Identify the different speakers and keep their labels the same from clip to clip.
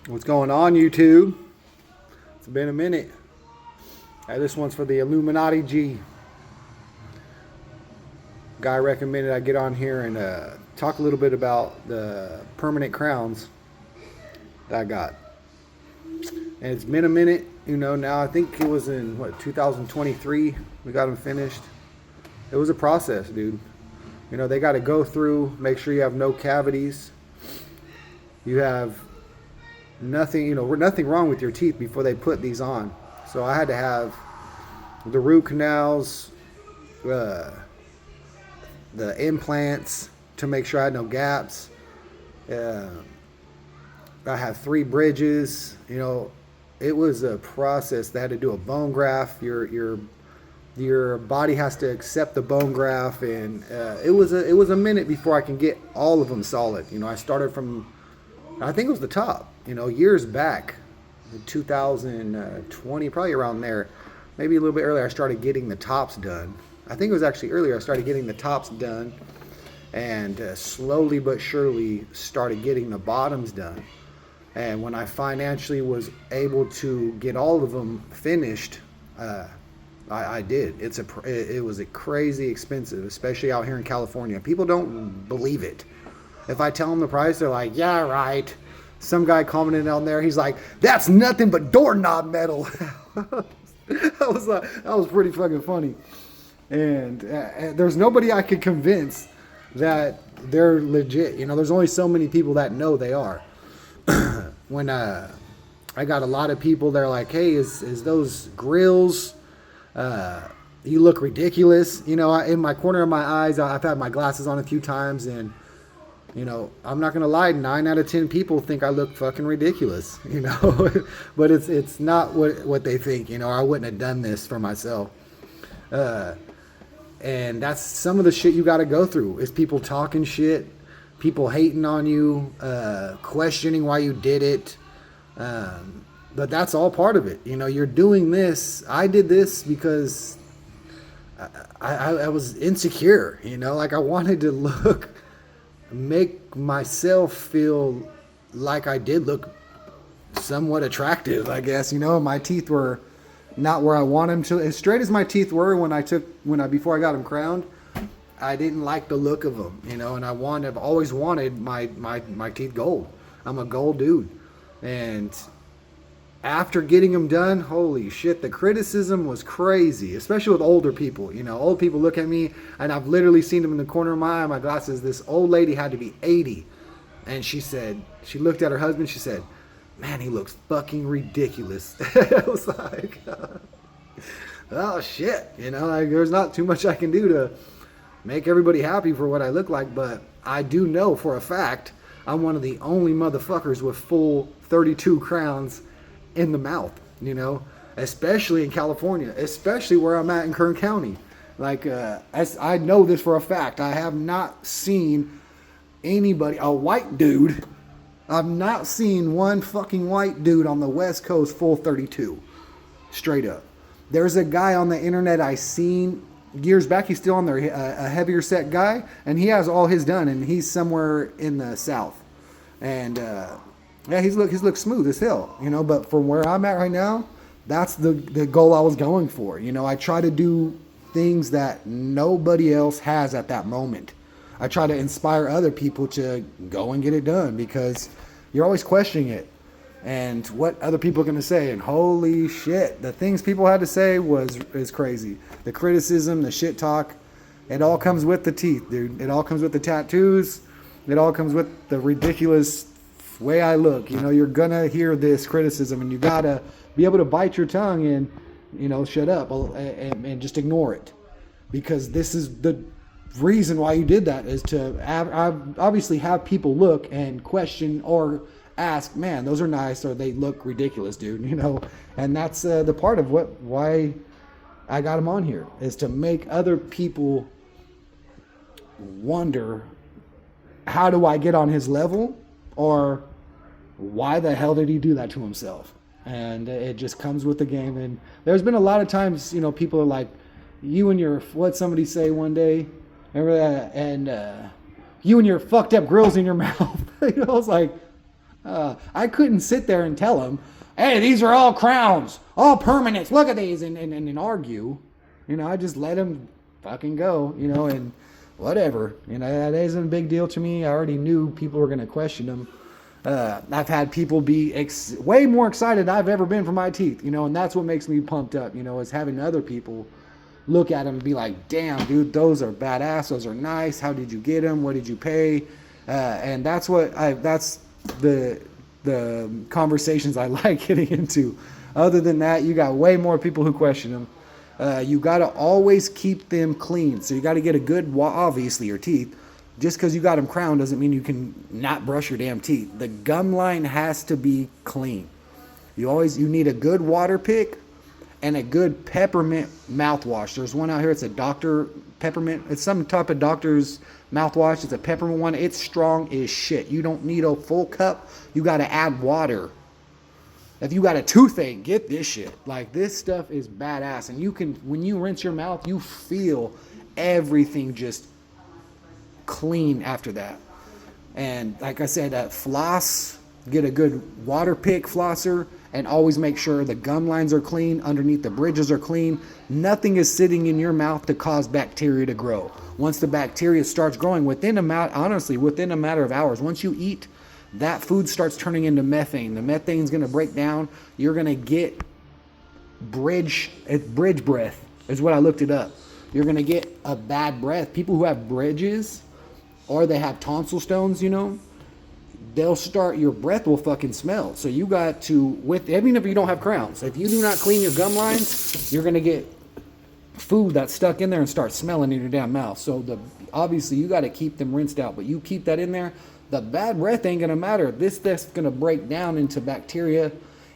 Speaker 1: What's going on, YouTube? It's been a minute. This one's for the Illuminati G. Guy recommended I get on here and talk a little bit about the permanent crowns that I got. And it's been a minute, now I think it was in, 2023 we got them finished. It was a process, dude. They got to go through, make sure you have no cavities. You have nothing, nothing wrong with your teeth before they put these on. So I had to have the root canals, the implants to make sure I had no gaps. I have 3 bridges. It was a process. They had to do a bone graft. Your body has to accept the bone graft, and it was a minute before I can get all of them solid. I started from, I think it was the top. Years back, in 2020, probably around there, maybe a little bit earlier. I started getting the tops done. I think it was actually earlier. I started getting the tops done, and slowly but surely started getting the bottoms done. And when I financially was able to get all of them finished, I did. It was a crazy expensive, especially out here in California. People don't believe it. If I tell them the price, they're like, "Yeah, right." Some guy commented on there. He's like, "That's nothing but doorknob metal." That was pretty fucking funny. And there's nobody I could convince that they're legit. There's only so many people that know they are. When I got a lot of people, they're like, "Hey, is those grills? You look ridiculous." In my corner of my eyes, I've had my glasses on a few times, and I'm not gonna lie, 9 out of 10 people think I look fucking ridiculous. But it's not what they think. I wouldn't have done this for myself. And that's some of the shit you got to go through. Is people talking shit, people hating on you, questioning why you did it. But that's all part of it. You're doing this. I did this because I was insecure. Like I wanted to make myself feel like I did look somewhat attractive, I guess. My teeth were not where I want them to. As straight as my teeth were before I got them crowned, I didn't like the look of them, and I've always wanted my teeth gold. I'm a gold dude. And after getting them done, holy shit, the criticism was crazy, especially with older people. Old people look at me, and I've literally seen them in the corner of my eye, my glasses. This old lady had to be 80. And she looked at her husband, she said, "Man, he looks fucking ridiculous." I was like, oh shit, like there's not too much I can do to make everybody happy for what I look like, but I do know for a fact I'm one of the only motherfuckers with full 32 crowns in the mouth, especially in California, especially where I'm at in Kern County. Like, as I know this for a fact, I have not seen anybody, a white dude. I've not seen one fucking white dude on the West Coast full 32. Straight up. There's a guy on the internet I seen years back. He's still on there, a heavier set guy, and he has all his done, and he's somewhere in the South. And yeah, he's look smooth as hell, But from where I'm at right now, that's the goal I was going for. I try to do things that nobody else has at that moment. I try to inspire other people to go and get it done, because you're always questioning it and what other people are going to say. And holy shit, the things people had to say is crazy. The criticism, the shit talk, it all comes with the teeth, dude. It all comes with the tattoos. It all comes with the ridiculous way I look. You're going to hear this criticism, and you got to be able to bite your tongue and, shut up and just ignore it. Because this is the reason why you did that, is to obviously have people look and question or ask, "Man, those are nice," or "They look ridiculous, dude." And that's the part of why I got them on here, is to make other people wonder, how do I get on his level, or why the hell did he do that to himself? And it just comes with the game. And there's been a lot of times, people are like, "You and your," what somebody say one day, remember that? And "You and your fucked up grills in your mouth." I was like, I couldn't sit there and tell them, hey, these are all crowns, all permanents. Look at these, and argue. I just let them fucking go, and whatever. That isn't a big deal to me. I already knew people were going to question them. I've had people be way more excited than I've ever been for my teeth, and that's what makes me pumped up, is having other people look at them and be like, damn, dude, those are badass. Those are nice. How did you get them? What did you pay? And that's the conversations I like getting into. Other than that, you got way more people who question them. You got to always keep them clean. So you got to get a good, obviously your teeth. Just because you got them crowned doesn't mean you can not brush your damn teeth. The gum line has to be clean. You need a good water pick and a good peppermint mouthwash. There's one out here. It's a Dr. Peppermint. It's some type of doctor's mouthwash. It's a peppermint one. It's strong as shit. You don't need a full cup. You got to add water. If you got a toothache, get this shit. Like, this stuff is badass. And when you rinse your mouth, you feel everything just clean after that. And like I said, floss, get a good water pick flosser, and always make sure the gum lines are clean, underneath the bridges are clean. Nothing is sitting in your mouth to cause bacteria to grow. Once the bacteria starts growing, within a matter of hours, once you eat, that food starts turning into methane. The methane is going to break down. You're going to get bridge breath is what I looked it up. You're going to get a bad breath. People who have bridges or they have tonsil stones, your breath will fucking smell. So you got to, even if you don't have crowns, if you do not clean your gum lines, you're going to get food that's stuck in there and start smelling in your damn mouth. So obviously you got to keep them rinsed out, but you keep that in there, the bad breath ain't going to matter. This stuff's going to break down into bacteria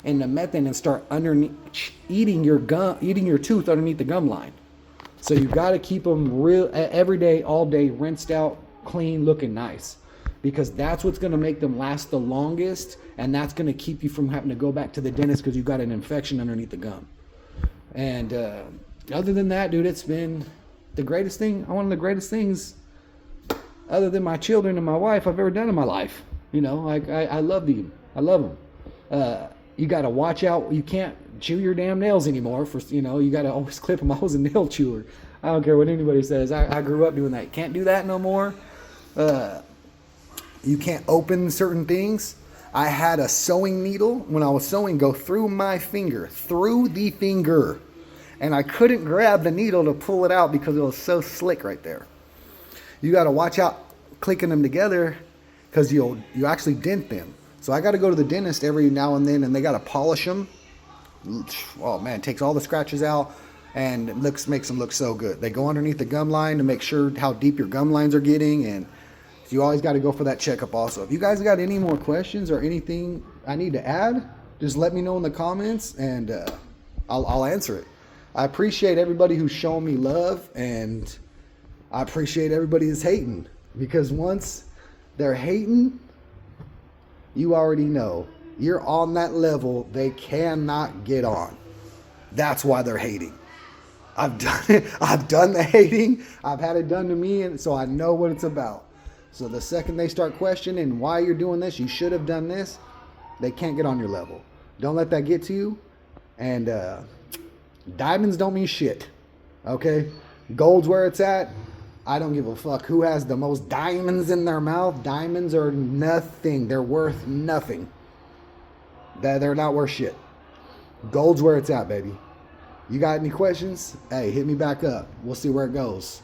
Speaker 1: and the methane and start eating your tooth underneath the gum line. So you got to keep them real every day, all day, rinsed out, clean, looking nice, because that's what's going to make them last the longest, and that's going to keep you from having to go back to the dentist because you got an infection underneath the gum. And other than that, dude, it's been one of the greatest things other than my children and my wife I've ever done in my life. I love them. I love them. You got to watch out. You can't chew your damn nails anymore. You got to always clip them. I was a nail chewer. I don't care what anybody says. I grew up doing that. Can't do that no more. You can't open certain things. I had a sewing needle when I was sewing go through the finger, and I couldn't grab the needle to pull it out because it was so slick right there. You got to watch out clicking them together because you actually dent them. So I got to go to the dentist every now and then, and they got to polish them. Oh man, it takes all the scratches out and makes them look so good. They go underneath the gum line to make sure how deep your gum lines are getting, and you always got to go for that checkup also. If you guys got any more questions or anything I need to add, just let me know in the comments, and I'll answer it. I appreciate everybody who's showing me love, and I appreciate everybody that's hating, because once they're hating, you already know you're on that level they cannot get on. That's why they're hating. I've done it. I've done the hating. I've had it done to me, and so I know what it's about. So the second they start questioning why you're doing this, you should have done this, they can't get on your level. Don't let that get to you. And diamonds don't mean shit. Okay? Gold's where it's at. I don't give a fuck who has the most diamonds in their mouth. Diamonds are nothing. They're worth nothing. They're not worth shit. Gold's where it's at, baby. You got any questions? Hey, hit me back up. We'll see where it goes.